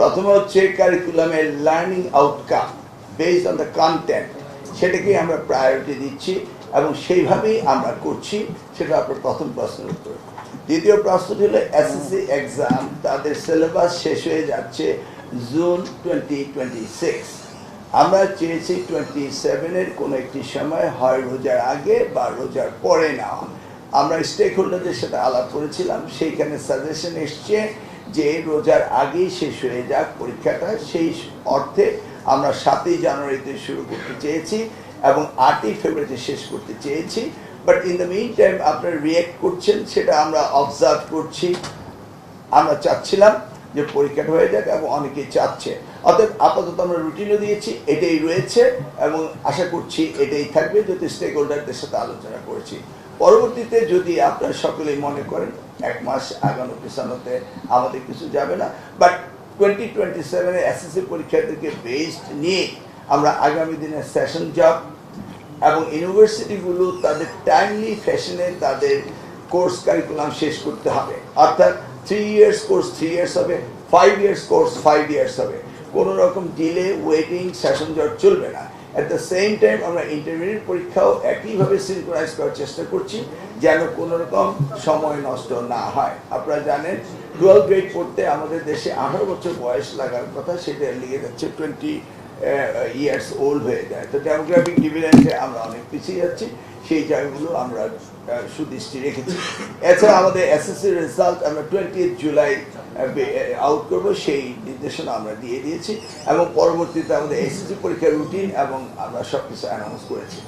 প্রথমে হচ্ছে কারিকুলামের learning outcome based on the content, সেটাকে আমরা প্রায়োরিটি দিচ্ছি এবং সেইভাবেই আমরা করছি। সেটা আপনার প্রথম প্রশ্নের উত্তর। দ্বিতীয় প্রশ্নটি হলো এসএসসি এক্সাম, তাদের সিলেবাস শেষ হয়ে যাচ্ছে জুন 2026। আমরা চেয়েছি 27-এর কোনো একটি সময়, হয় রোজার আগে বা রোজার পরে নেওয়া। আমরা স্টেক হোল্ডারদের সাথে আলাপ করেছিলাম, সেইখানে সাজেশন এসছে যে রোজার আগেই শেষ হয়ে যাক পরীক্ষাটা। সেই অর্থে আমরা 7ই জানুয়ারিতে শুরু করতে চেয়েছি এবং 8ই ফেব্রুয়ারিতে শেষ করতে চেয়েছি। But in the mean time আপনারা রিয়েক্ট করছেন, সেটা আমরা অবজার্ভ করছি। আমরা চাচ্ছিলাম যে পরীক্ষাটা হয়ে যাক এবং অনেকেই চাচ্ছে। অতএব আপাতত আমরা রুটিনও দিয়েছি, এটাই রয়েছে এবং আশা করছি এটাই থাকবে, যদি স্টেক হোল্ডারদের সাথে আলোচনা করেছি। পরবর্তীতে যদি আপনারা সকলেই মনে করেন 1 মাস আগানো পিছানোতে আমাদের কিছু যাবে না, বাট 2027-এ এসএসসি পরীক্ষার্থীকে বেসড নিয়ে আমরা আগামী দিনে সেশন জব এবং ইউনিভার্সিটিগুলো তাদের টাইমলি ফ্যাশনে তাদের কোর্স কারিকুলাম শেষ করতে হবে। অর্থাৎ 3 ইয়ার্স কোর্স 3 ইয়ার্স হবে, 5 ইয়ার্স কোর্স 5 ইয়ার্স হবে। কোনো রকম ডিলে, ওয়েটিং, সেশন জব চলবে না। অ্যাট দ্য সেম টাইম আমরা ইন্টারমিডিয়েট পরীক্ষাও একইভাবে সিনক্রোনাইজ করার চেষ্টা করছি, যেন কোনো রকম সময় নষ্ট না হয়। আপনারা জানেন 12 গ্রেড পড়তে আমাদের দেশে 18 বছর বয়স লাগার কথা, সেটা লেগে যাচ্ছে 20 ইয়ার্স ওল্ড হয়ে যায়। তো ডেমোগ্রাফিক ডিভিডেন্ডে আমরা অনেক পিছিয়ে যাচ্ছি, সেই জায়গাগুলো আমরা সুদৃষ্টি রেখেছি। এছাড়া আমাদের এসএসসি রেজাল্ট আমরা 20 জুলাই আউট করব, সেই নির্দেশনা আমরা দিয়ে দিয়েছি এবং পরবর্তীতে আমাদের এসএসসি পরীক্ষার রুটিন এবং আমরা সব কিছু অ্যানাউন্স করেছি।